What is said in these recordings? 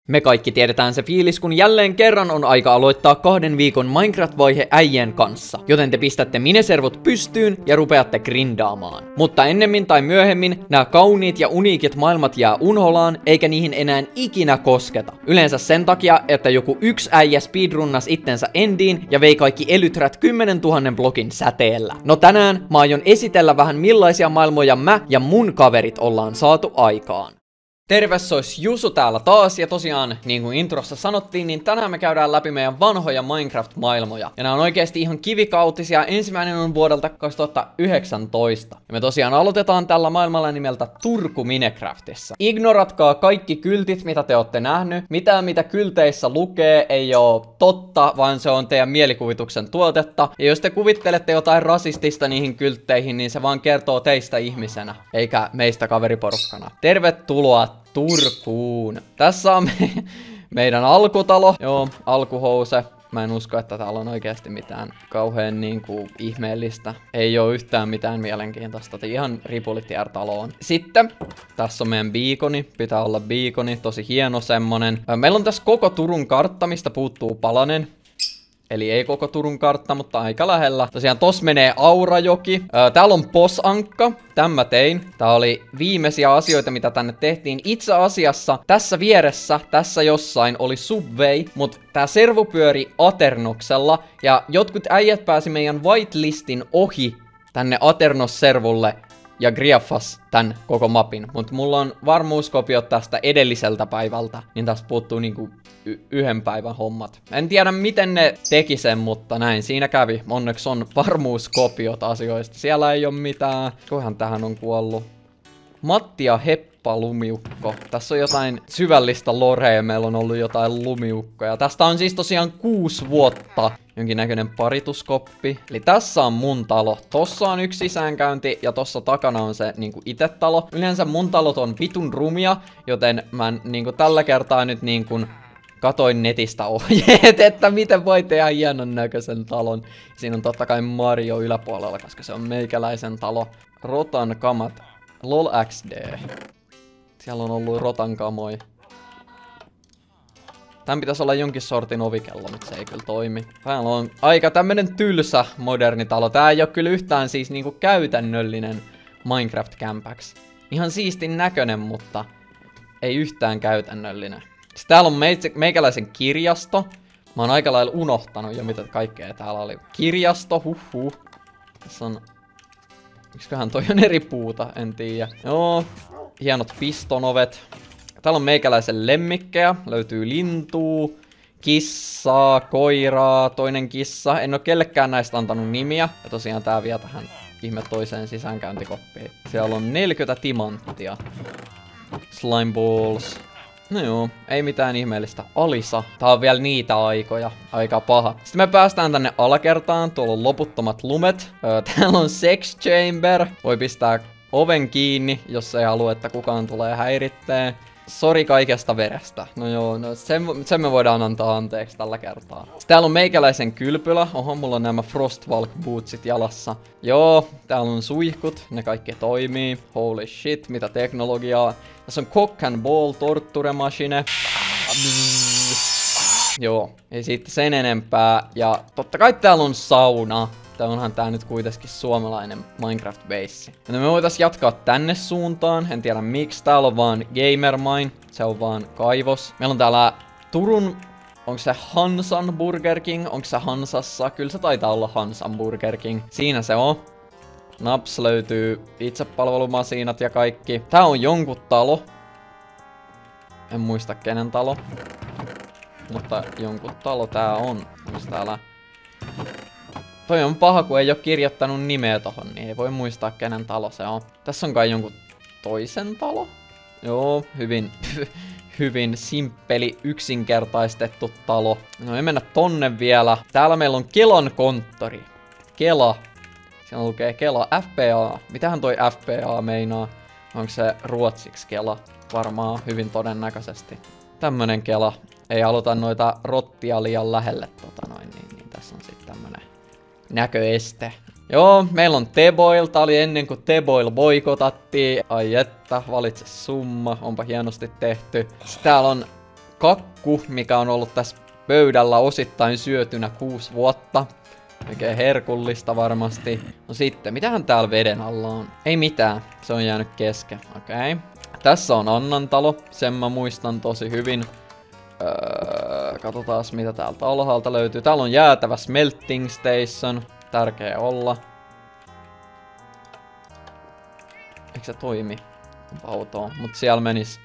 Me kaikki tiedetään se fiilis, kun jälleen kerran on aika aloittaa 2 viikon Minecraft-vaihe äijien kanssa, joten te pistätte mineservut pystyyn ja rupeatte grindaamaan. Mutta ennemmin tai myöhemmin nämä kauniit ja uniikit maailmat jää unholaan, eikä niihin enää ikinä kosketa. Yleensä sen takia, että joku yksi äijä speedrunnas itsensä endiin ja vei kaikki elyträt 10 000 blokin säteellä. No tänään mä aion esitellä vähän millaisia maailmoja mä ja mun kaverit ollaan saatu aikaan. Terve, se olisi Jusu täällä taas, ja tosiaan, niin kuin introssa sanottiin, niin tänään me käydään läpi meidän vanhoja Minecraft-maailmoja. Ja nämä on oikeasti ihan kivikautisia, ensimmäinen on vuodelta 2019. Ja me tosiaan aloitetaan tällä maailmalla nimeltä Turku Minecraftissa. Ignoratkaa kaikki kyltit, mitä te olette nähnyt. Mitään, mitä kylteissä lukee, ei ole totta, vaan se on teidän mielikuvituksen tuotetta. Ja jos te kuvittelette jotain rasistista niihin kyltteihin, niin se vaan kertoo teistä ihmisenä, eikä meistä kaveriporukkana. Tervetuloa Turkuun. Tässä on meidän alkutalo. Joo, alkuhouse. Mä en usko, että täällä on oikeasti mitään kauhean niinku ihmeellistä. Ei oo yhtään mitään mielenkiintoista. Ihan ripulitier-talo on. Sitten tässä on meidän beaconi. Pitää olla beaconi. Tosi hieno semmonen. Meillä on tässä koko Turun kartta, mistä puuttuu palanen. Eli ei koko Turun kartta, mutta aika lähellä. Tosiaan tossa menee Aurajoki. Täällä on Posankka. Tän mä tein. Tää oli viimeisiä asioita, mitä tänne tehtiin. Itse asiassa tässä vieressä, tässä jossain oli Subway, mutta tää servu pyöri Aternoksella. Ja jotkut äijät pääsi meidän whitelistin ohi tänne Aternos-servulle ja grieffas tän koko mapin. Mutta mulla on varmuuskopiot tästä edelliseltä päivältä, niin tästä puuttuu niinku yhden päivän hommat. En tiedä miten ne teki sen, mutta näin siinä kävi. Onneksi on varmuuskopiot asioista. Siellä ei oo mitään. Kohan tähän on kuollut. Matti ja Heppa lumiukko. Tässä on jotain syvällistä lorea. Meillä on ollut jotain lumiukkoja. Tästä on siis tosiaan 6 vuotta. Jonkinnäköinen parituskoppi. Eli tässä on mun talo. Tossa on yksi sisäänkäynti ja tossa takana on se niinku ite talo. Yleensä mun talot on vitun rumia, joten mä niinku tällä kertaa nyt niinku katoin netistä ohjeet, että miten voi tehdä hienon näköisen talon. Siinä on totta kai Mario yläpuolella, koska se on meikäläisen talo. Rotan kamat. LOL XD. Siellä on ollut rotan kamoi. Tän pitäisi olla jonkin sortin ovikello, mutta se ei kyllä toimi. Täällä on aika tämmönen tylsä moderni talo. Tää ei oo kyllä yhtään siis niinku käytännöllinen Minecraft-kämpäks. Ihan siistin näköinen, mutta ei yhtään käytännöllinen. Sitten täällä on meikäläisen kirjasto. Mä oon aika lailla unohtanut jo mitä kaikkea täällä oli. Kirjasto, huhhuh. Tässä on... Miksiköhän toi on eri puuta, en tiedä. Joo, hienot pistonovet. Täällä on meikäläisen lemmikkejä. Löytyy lintuu, kissaa, koiraa, toinen kissa. En oo kellekään näistä antanut nimiä. Ja tosiaan tää vie tähän ihme toiseen sisäänkäyntikoppiin. Siellä on 40 timanttia. Slime balls. No joo, ei mitään ihmeellistä. Alisa. Tää on vielä niitä aikoja. Aika paha. Sitten me päästään tänne alakertaan. Tuolla on loputtomat lumet. Täällä on sex chamber. Voi pistää oven kiinni, jos ei halua, että kukaan tulee häirittää. Sori kaikesta verestä. No joo, no sen me voidaan antaa anteeksi tällä kertaa. Sitten täällä on meikäläisen kylpylä. Oho, mulla on nämä Frostwalk bootsit jalassa. Joo, täällä on suihkut. Ne kaikki toimii. Holy shit, mitä teknologiaa. Tässä on cock and ball torture machine. Joo, ei siitä sen enempää. Ja totta kai täällä on sauna. Onhan tää nyt kuitenkin suomalainen Minecraft-beissi. No me voitais jatkaa tänne suuntaan. En tiedä miksi. Täällä on vaan Gamermine. Se on vaan kaivos. Meillä on täällä Turun... Onko se Hansan Burger King? Onko se Hansassa? Kyllä se taitaa olla Hansan Burger King. Siinä se on. Naps löytyy itsepalvelumasiinat ja kaikki. Tää on jonkun talo. En muista kenen talo. Mutta jonkun talo tää on. Onko täällä... Toi on paha, kun ei oo kirjoittanut nimeä tohon, niin ei voi muistaa kenen talo se on. Tässä on kai jonkun toisen talo? Joo, hyvin simppeli, yksinkertaistettu talo. No ei mennä tonne vielä. Täällä meillä on Kelan konttori. Kela. Siellä lukee Kela. FPA. Mitähän toi FPA meinaa? Onko se ruotsiksi Kela? Varmaan hyvin todennäköisesti. Tämmönen Kela. Ei haluta noita rottia liian lähelle niin tässä on sitten tämmönen näköeste. Joo, meillä on Teboil. Tää oli ennen kuin Teboil boikotattiin. Ai että, valitse summa. Onpa hienosti tehty. Sitten täällä on kakku, mikä on ollut tässä pöydällä osittain syötynä 6 vuotta. Oikein herkullista varmasti. No sitten, mitähän täällä veden alla on? Ei mitään, se on jäänyt kesken. Okei. Tässä on Annan talo, sen mä muistan tosi hyvin. Katsotaan mitä täältä alhaalta löytyy. Täällä on jäätävä smelting station. Tärkeä olla. Eikö se toimi? Autoa. Mut siellä menis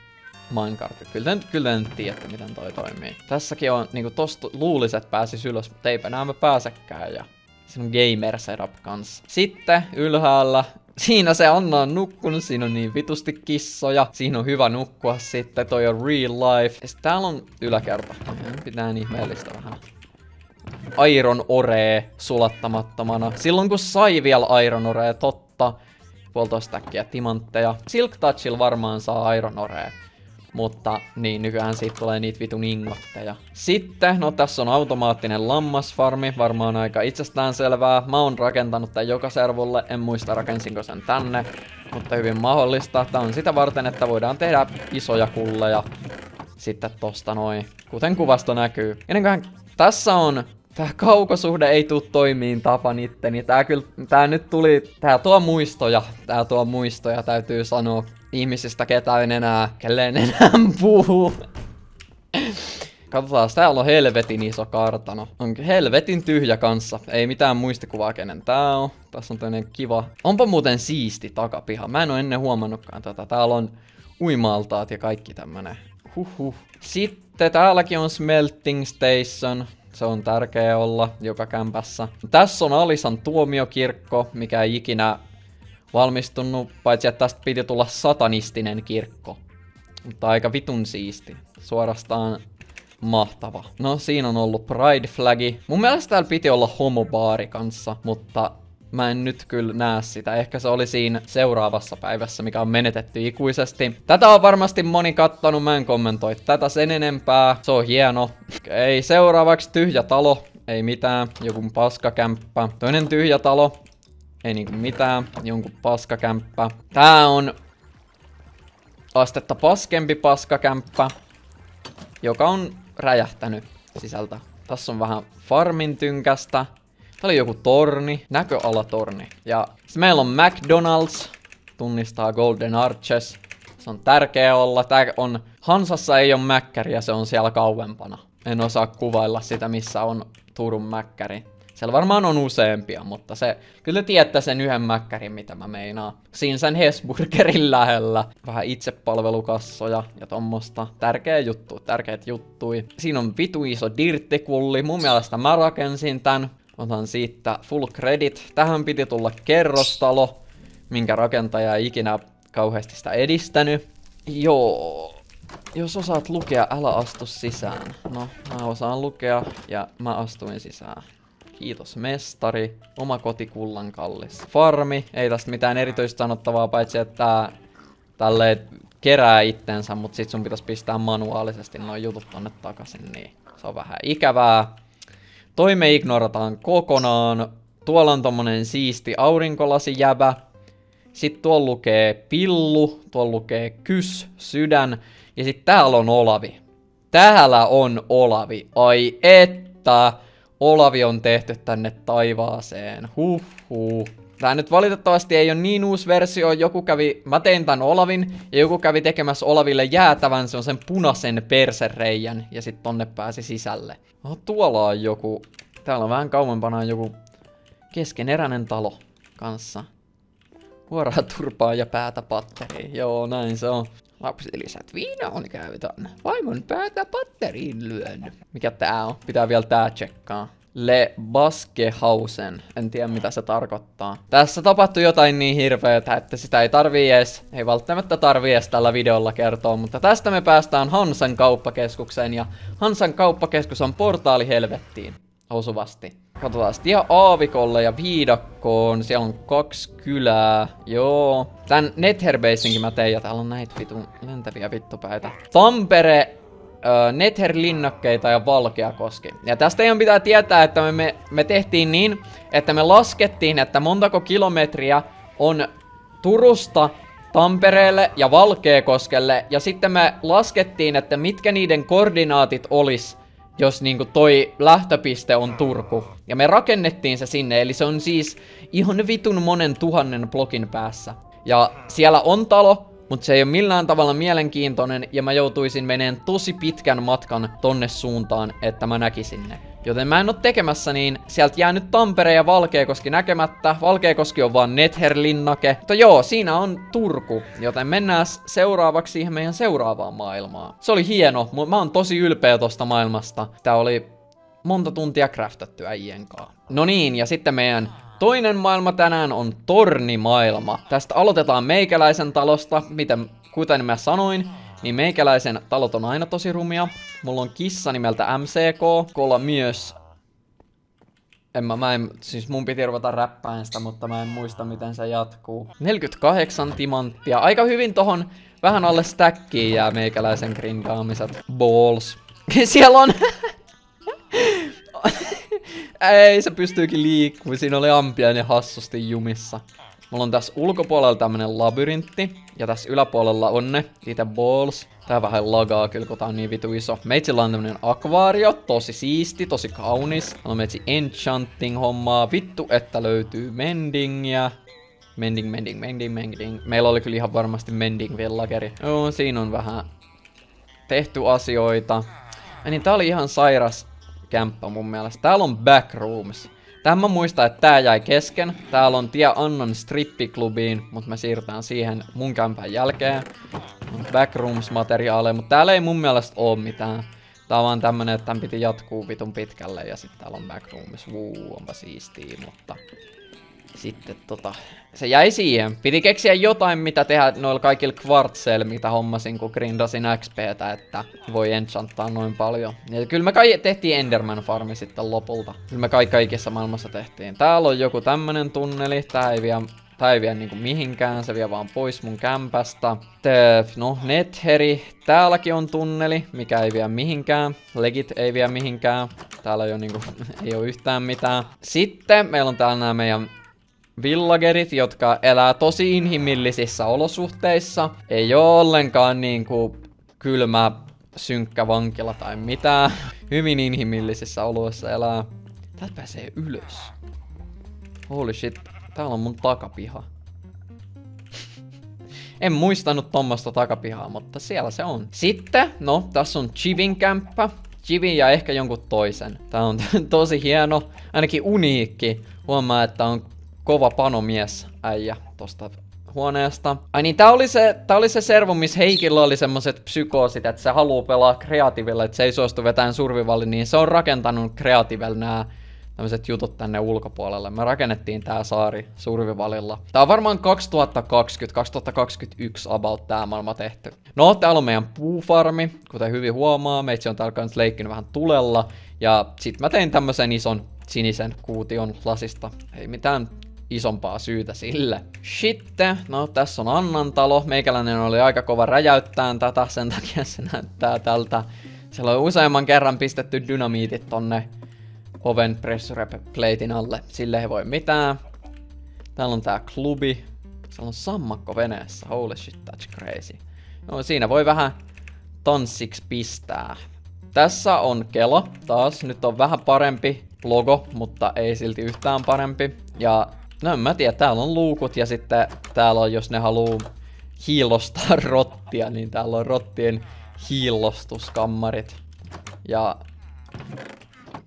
minecartti. Kyllä te nyt tiedätte miten toi toimii. Tässäkin on niinku tosta luulis, että pääsis ylös, mutta eipä nää mä pääsekään. Ja siinä on gamer setup kanssa. Sitten ylhäällä. Siinä se Anna on nukkunut, siinä on niin vitusti kissoja. Siinä on hyvä nukkua sitten, toi on real life. Ja täällä on yläkerta. Pitää ihmeellistä vähän. Iron Ore sulattamattomana. Silloin kun sai vielä Iron Ore, totta. 1,5 stackia timantteja. Silk Touchilla varmaan saa Iron Ore. Mutta niin, nykyään siitä tulee niitä vitun ingotteja. Sitten, no tässä on automaattinen lammasfarmi, varmaan aika itsestäänselvää. Mä oon rakentanut tän joka servulle, en muista rakensinko sen tänne. Mutta hyvin mahdollista. Tää on sitä varten, että voidaan tehdä isoja kulleja. Sitten tosta noin, kuten kuvasta näkyy. Ennenköhän tässä on... Tää kaukosuhde ei tuu toimiin tapan itteni. Tää tuo muistoja, täytyy sanoa. Ihmisistä kelleen enää puhuu. Katsotaan, täällä on helvetin iso kartano. On helvetin tyhjä kanssa. Ei mitään muistikuvaa kenen tää on. Tässä on tämmönen kiva. Onpa muuten siisti takapiha. Mä en oo ennen huomannutkaan tätä. Täällä on uima-altaat ja kaikki tämmönen. Sitten täälläkin on smelting station. Se on tärkeä olla joka kämpässä. Tässä on Alisan tuomiokirkko, mikä ei ikinä valmistunut, paitsi että tästä piti tulla satanistinen kirkko. Mutta aika vitun siisti. Suorastaan mahtava. No siinä on ollut Pride flagi. Mun mielestä täällä piti olla homobaari kanssa, mutta mä en nyt kyllä näe sitä. Ehkä se oli siinä seuraavassa päivässä, mikä on menetetty ikuisesti. Tätä on varmasti moni kattonut, mä en kommentoi tätä sen enempää. Se on hieno. Okei, seuraavaksi tyhjä talo. Ei mitään, joku paskakämppä. Toinen tyhjä talo. Ei niinku mitään, jonkun paskakämppä. Tää on astetta paskempi paskakämppä, joka on räjähtänyt sisältä. Tässä on vähän farmin tynkästä. Tää oli joku torni, näköalatorni. Ja sitten meillä on McDonald's, tunnistaa Golden Arches. Se on tärkeä olla. Tää on, Hansassa ei ole mäkkäriä, se on siellä kauempana. En osaa kuvailla sitä, missä on Turun mäkkäri. Siellä varmaan on useampia, mutta se, kyllä tiedätte sen yhden mäkkärin, mitä mä meinaan. Siinä sen Hesburgerin lähellä. Vähän itsepalvelukassoja ja tommosta. Tärkeät juttui. Siinä on vitu iso dirttikulli. Mun mielestä mä rakensin tän. Otan siitä full credit. Tähän piti tulla kerrostalo, minkä rakentaja ei ikinä kauheasti sitä edistänyt. Joo. Jos osaat lukea, älä astu sisään. No, mä osaan lukea ja mä astuin sisään. Kiitos mestari. Oma kotikullan kallis. Farmi. Ei tästä mitään erityistä sanottavaa, paitsi että tälleen kerää itsensä, mutta sit sun pitäisi pistää manuaalisesti noin jutut tonne takaisin, niin se on vähän ikävää. Toi me ignorataan kokonaan. Tuolla on tommonen siisti aurinkolasijäbä. Sitten tuolla lukee pillu, tuolla lukee kys, sydän. Ja sit täällä on Olavi. Täällä on Olavi. Ai että. Olavi on tehty tänne taivaaseen. Tää nyt valitettavasti ei ole niin uusi versio. Mä tein tän Olavin ja joku kävi tekemässä Olaville jäätävän. Se on sen punaisen persereijän ja sit tonne pääsi sisälle. Tuolla on joku. Täällä on vähän kauempana joku keskeneräinen talo kanssa. Vuoraa turpaa ja päätä patteriin. Joo, näin se on. Lapsilisät viinaan käytän. Vaimon päätä patteriin lyön. Mikä tää on? Pitää vielä tää tsekkaa. Le Baskehausen. En tiedä mitä se tarkoittaa. Tässä tapahtui jotain niin hirveetä, että sitä ei välttämättä tarvii edes tällä videolla kertoa. Mutta tästä me päästään Hansan kauppakeskukseen. Ja Hansan kauppakeskus on portaali helvettiin. Osuvasti. Katsotaan ihan aavikolle ja viidakkoon. Siellä on 2 kylää. Joo. Tän Netherbasinkin mä tein ja täällä on näitä vitun lentäviä vittupäitä. Tampere, Nether-linnakkeita ja Valkeakoski. Ja tästä teidän pitää tietää, että me tehtiin niin, että me laskettiin, että montako kilometriä on Turusta Tampereelle ja Valkeakoskelle. Ja sitten me laskettiin, että mitkä niiden koordinaatit olis, jos niinku toi lähtöpiste on Turku. Ja me rakennettiin se sinne, eli se on siis ihan vitun monen tuhannen blogin päässä. Ja siellä on talo, mutta se ei ole millään tavalla mielenkiintoinen, ja mä joutuisin meneen tosi pitkän matkan tonne suuntaan, että mä näkisin ne. Joten mä en oo tekemässä niin, sieltä jää nyt Tampere ja Valkeakoski näkemättä. Valkeakoski on vaan Nether-linnake. Mutta joo, siinä on Turku, joten mennään seuraavaksi siihen meidän seuraavaan maailmaan. Se oli hieno, mä oon tosi ylpeä tosta maailmasta. Tää oli monta tuntia craftattu äijien kanssa. No niin, ja sitten meidän toinen maailma tänään on tornimaailma. Tästä aloitetaan meikäläisen talosta, kuten mä sanoin. Niin meikäläisen talot on aina tosi rumia. Mulla on kissa nimeltä MCK. Kolla myös. Siis mun piti ruveta räppään sitä, mutta mä en muista miten se jatkuu. 48 timanttia. Aika hyvin tohon vähän alle stackiin jää meikäläisen grindaamiset. Balls. Siellä on. Ei, se pystyykin liikkumaan. Siinä oli ampiainen hassusti jumissa. Mulla on tässä ulkopuolella tämmönen labyrintti. Ja tässä yläpuolella on ne itse balls. Tää vähän lagaa kyllä, kun tää on niin vitu iso. Meitsillä on tämmönen akvaario. Tosi siisti, tosi kaunis. On meitsi enchanting hommaa. Vittu, että löytyy mendingiä. Mending. Meillä oli kyllä ihan varmasti mending villageri. Joo, siinä on vähän tehty asioita. Niin tää oli ihan sairas kämppä mun mielestä. Täällä on backrooms. Tähän mä muistan, että tää jäi kesken. Täällä on tie Annan strippiklubiin, mutta me siirrytään siihen mun kämpän jälkeen. On backrooms-materiaaleja, mutta täällä ei mun mielestä oo mitään. Tää on vaan tämmönen, että tän piti jatkuu vitun pitkälle ja sitten täällä on backrooms. Onpa siistiä, mutta sitten se jäi siihen. Piti keksiä jotain, mitä tehdä noilla kaikilla kvartseilla, mitä hommasin, kun grindasin XPtä, että voi enchanttaa noin paljon. Ja kyllä me tehtiin Enderman farmi sitten lopulta. Kyllä me kaikissa maailmassa tehtiin. Täällä on joku tämmönen tunneli. Tää ei vie niinku mihinkään, se vie vaan pois mun kämpästä. No, Netheri. Täälläkin on tunneli, mikä ei vie mihinkään. Legit ei vie mihinkään. Täällä ei oo niinku, ei oo yhtään mitään. Sitten meillä on täällä nää meidän villagerit, jotka elää tosi inhimillisissä olosuhteissa. Ei oo ollenkaan niinku kylmä, synkkä vankila tai mitään. Hyvin inhimillisissä oloissa elää. Täältä pääsee ylös. Holy shit, täällä on mun takapiha. En muistanut tommoista takapihaa, mutta siellä se on. Sitten, no, tässä on Chivin kämppä. Chivin ja ehkä jonkun toisen. Tää on tosi hieno, ainakin uniikki. Huomaa, että on kova panomies äijä tosta huoneesta. Ai niin, tää oli se servo, missä Heikillä oli semmoset psykoosit, että se haluu pelaa kreatiivilla, että se ei suostu vetään survivalli, niin se on rakentanut kreatiivilla nää tämmöset jutut tänne ulkopuolelle. Me rakennettiin tää saari survivalilla. Tää on varmaan 2020-2021 about tää maailma tehty. No, täällä on meidän puufarmi, kuten hyvin huomaa. Meitsi on täällä kans leikkinyt vähän tulella. Ja sit mä tein tämmösen ison sinisen kuution lasista. Ei mitään isompaa syytä sille. Sitten, no tässä on Annan talo. Meikäläinen oli aika kova räjäyttään tätä, sen takia se näyttää tältä. Siellä on useamman kerran pistetty dynamiitit tonne oven pressure platein alle. Sille ei voi mitään. Täällä on tää klubi. Siellä on sammakko veneessä. Holy shit, that's crazy. No siinä voi vähän tanssiksi pistää. Tässä on Kela taas. Nyt on vähän parempi logo, mutta ei silti yhtään parempi. Ja no en mä tiedä, täällä on luukut ja sitten täällä on, jos ne haluu hiillostaa rottia, niin täällä on rottien hiillostuskammarit. Ja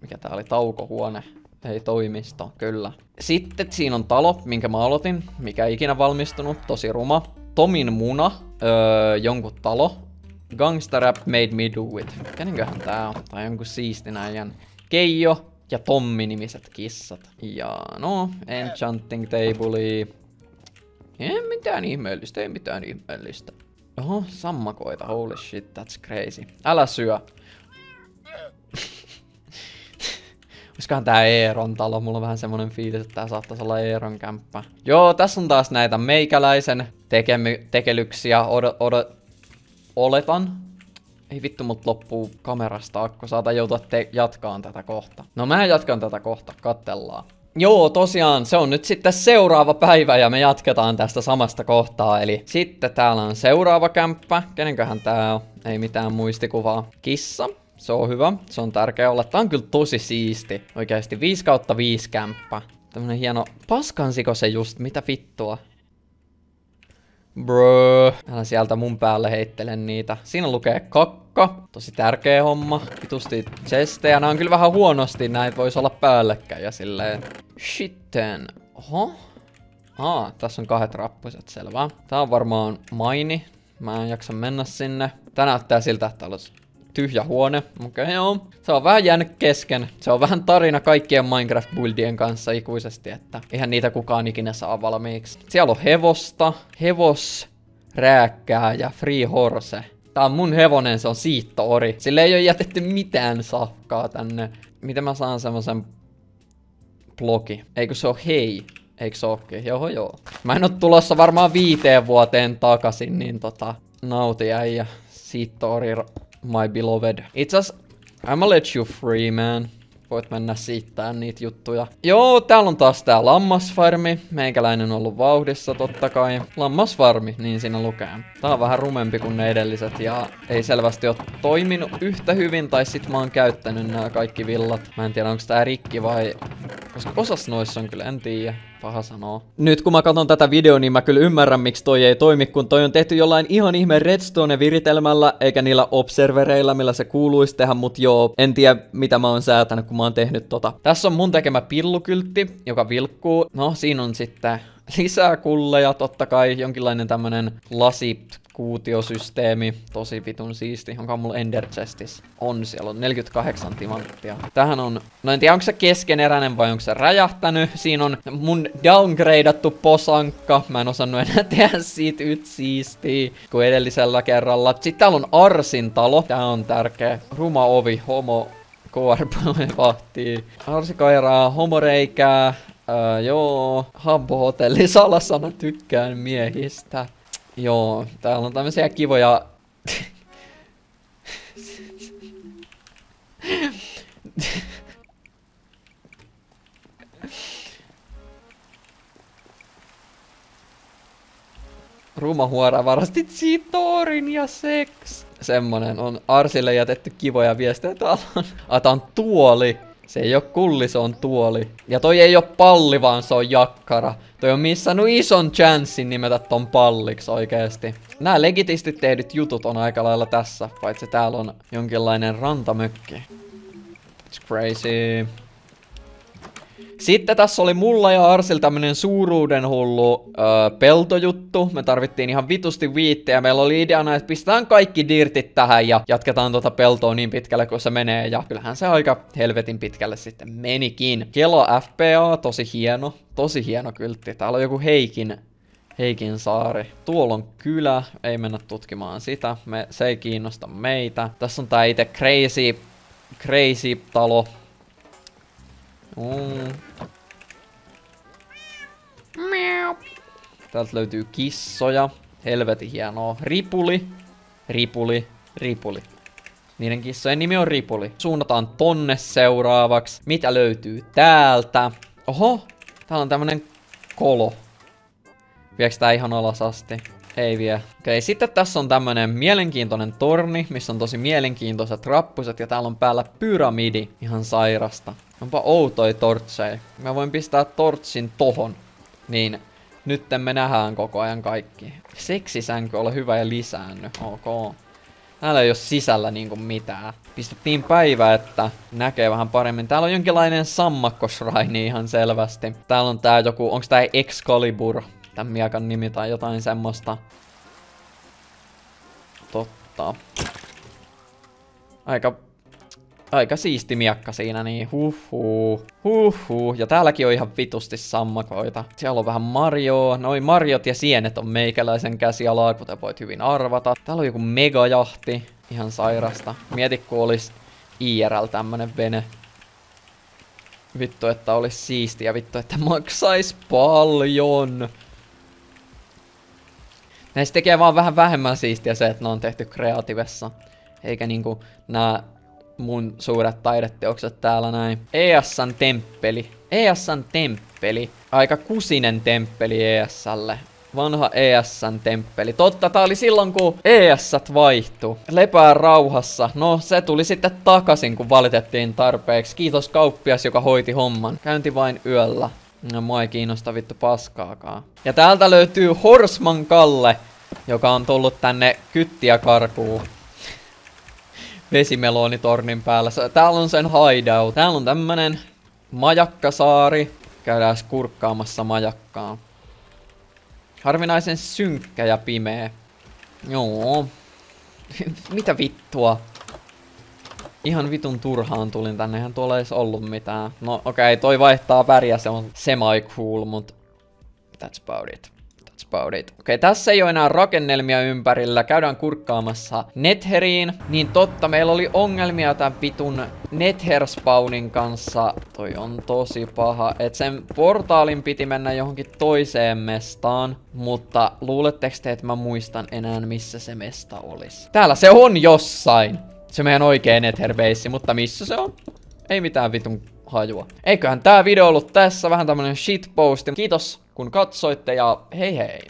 mikä tää oli, taukohuone, ei toimisto, kyllä. Sitten siinä on talo, minkä mä aloitin, mikä ei ikinä valmistunut, tosi ruma. Tomin muna, jonkun talo. Gangsta Rap Made Me Do It. Kenenköhän tää on? Tai jonkun siistinäijän. Keijo ja Tommi-nimiset kissat. Ja no, enchanting table. Ei mitään ihmeellistä, Oho, sammakoita. Holy shit, that's crazy. Älä syö. Olisikohan tää Eeron talo? Mulla on vähän semmonen fiilis, että tää saattaisi olla Eeron kämppä. Joo, tässä on taas näitä meikäläisen tekelyksiä. Oletan. Ei vittu, mut loppuu kamerasta akku. Saatan joutua jatkaan tätä kohta. No mä jatkan tätä kohta. Kattellaan. Joo, tosiaan se on nyt sitten seuraava päivä ja me jatketaan tästä samasta kohtaa. Eli sitten täällä on seuraava kämppä. Kenenköhän tää on? Ei mitään muistikuvaa. Kissa. Se on hyvä. Se on tärkeä olla. Tää on kyllä tosi siisti. Oikeesti 5/5 kämppä. Tämmönen hieno... Paskansiko se just? Mitä vittua? Bro. Älä sieltä mun päälle heittele niitä. Siinä lukee kakka. Tosi tärkeä homma. Vitusti chestejä. Nää on kyllä vähän huonosti. Näitä vois olla päällekkäin ja silleen. Sitten. Oho. Tässä on 2 rappuset. Selvä. Tää on varmaan maini. Mä en jaksa mennä sinne. Tää näyttää siltä, että olisi tyhjä huone. Okei, joo. Se on vähän jäänyt kesken. Se on vähän tarina kaikkien Minecraft-buildien kanssa ikuisesti, että eihän niitä kukaan ikinä saa valmiiksi. Siellä on hevosta, hevosrääkkää ja free horse. Tää on mun hevonen, se on siittoori. Sille ei ole jätetty mitään safkaa tänne. Miten mä saan semmosen blogi? Eikö se oo hei? Eikö se ookin? Joo. Mä en oo tulossa varmaan 5 vuoteen takaisin, niin nauti äijä. Siittoori. My beloved. Itse asiassa, I'ma let you free, man. Voit mennä siittämään niitä juttuja. Joo, täällä on taas tää lammasfarmi. Meikäläinen on ollut vauhdissa totta kai. Lammasfarmi, niin siinä lukee. Tää on vähän rumempi kuin ne edelliset ja ei selvästi ole toiminut yhtä hyvin. Tai sit mä oon käyttänyt nämä kaikki villat. Mä en tiedä onko tää rikki vai... Koska osas noissa on kyllä, en tiedä. Paha sanoo. Nyt kun mä katson tätä videoa, niin mä kyllä ymmärrän miksi toi ei toimi, kun toi on tehty jollain ihan ihme redstone-viritelmällä, eikä niillä observereilla, millä se kuuluisi tehdä, mut joo, en tiedä mitä mä oon säätänyt, kun mä oon tehnyt tota. Tässä on mun tekemä pillukyltti, joka vilkkuu. No, siinä on sitten lisää kulleja, totta kai, jonkinlainen tämmönen lasikuutiosysteemi, tosi vitun siisti. Onko mulla Ender Chestis? On, siellä on 48 timanttia. Tähän on, no en tiedä onko se keskeneräinen vai onko se räjähtänyt. Siinä on mun downgradeattu posankka. Mä en osannut enää tehdä siitä siistiä kuin edellisellä kerralla. Sitten täällä on Arsin talo. Tää on tärkeä. Ruma ovi, homo, vahtii. Arsi kairaa, homoreikää. Joo, Habbo-hotelli, salasana, tykkään miehistä. Joo, täällä on tämmösiä kivoja... Rumahuora varastit siitorin ja seks. Semmonen on Arsille jätetty kivoja viestejä. Tää on tuoli. Se ei oo kulli, se on tuoli. Ja toi ei oo palli, vaan se on jakkara. Toi on missannut ison chanssin nimetä ton palliksi oikeesti. Nää legitisti tehdyt jutut on aika lailla tässä, paitsi täällä on jonkinlainen rantamökki. It's crazy. Sitten tässä oli mulla ja Arsil tämmönen suuruuden hullu peltojuttu. Me tarvittiin ihan vitusti viittejä. Meillä oli ideana, että pistetään kaikki dirtit tähän ja jatketaan tota peltoa niin pitkälle kuin se menee. Ja kyllähän se aika helvetin pitkälle sitten menikin. Kelo FPA, tosi hieno kyltti. Täällä on joku Heikin saari. Tuolla on kylä, ei mennä tutkimaan sitä. Se ei kiinnosta meitä. Tässä on tää itse crazy talo. Täältä löytyy kissoja. Helvetin hienoa. Ripuli. Niiden kissojen nimi on Ripuli. Suunnataan tonne seuraavaksi. Mitä löytyy täältä? Oho, täällä on tämmönen kolo. Viekö tää ihan alas asti? Ei vie. Okei, sitten tässä on tämmönen mielenkiintoinen torni, missä on tosi mielenkiintoiset rappuset ja täällä on päällä pyramidi. Ihan sairasta. Onpa outoi tortseja. Mä voin pistää tortsin tohon. Niin, nyt me nähdään koko ajan kaikki. Seksisänky, ole hyvä ja lisäänny. Ok. Täällä ei oo sisällä niinku mitään. Pistettiin päivä, että näkee vähän paremmin. Täällä on jonkinlainen sammakko-shrine ihan selvästi. Täällä on tää joku, onks tää Excalibur? Tän miekan nimi tai jotain semmoista. Totta. Aika siisti miekka siinä, niin huhhuh. Ja täälläkin on ihan vitusti sammakoita. Siellä on vähän marjoa. Noi marjot ja sienet on meikäläisen käsialaa, kuten voit hyvin arvata. Täällä on joku megajahti. Ihan sairasta. Mieti, kun olis IRL tämmönen vene. Vittu, että olis siistiä. Vittu, että maksais paljon. Näistä tekee vaan vähän vähemmän siistiä se, että ne on tehty kreativessa. Eikä niinku nää mun suuret taideteokset täällä näin. ESN temppeli. ESN temppeli. Aika kusinen temppeli ESLlle. Vanha ESN temppeli. Totta, tää oli silloin kun ES:t vaihtu. Lepää rauhassa. No, se tuli sitten takaisin kun valitettiin tarpeeksi. Kiitos kauppias, joka hoiti homman. Käynti vain yöllä. No, mua ei kiinnosta vittu paskaakaan. Ja täältä löytyy Horsman Kalle, joka on tullut tänne kyttiä karkuun. Vesimelonitornin päällä. Täällä on sen hideout. Täällä on tämmönen majakkasaari. Käydään kurkkaamassa majakkaa. Harvinaisen synkkä ja pimeä. Joo. Mitä vittua? Ihan vitun turhaan tulin tänne. Eihän tuolla edes ollut mitään. No okei, toi vaihtaa väriä. Se on semi-cool, mut that's about it. Okei, tässä ei ole enää rakennelmia ympärillä. Käydään kurkkaamassa Netheriin. Niin totta, meillä oli ongelmia tämän vitun Nether-spawnin kanssa. Toi on tosi paha. Et sen portaalin piti mennä johonkin toiseen mestaan. Mutta luuletteko te, että mä muistan enää missä se mesta olisi? Täällä se on jossain. Se meidän oikea Nether-base, mutta missä se on? Ei mitään vitun hajua. Eiköhän tää video ollut tässä. Vähän tämmönen shitposti. Kiitos kun katsoitte ja hei hei.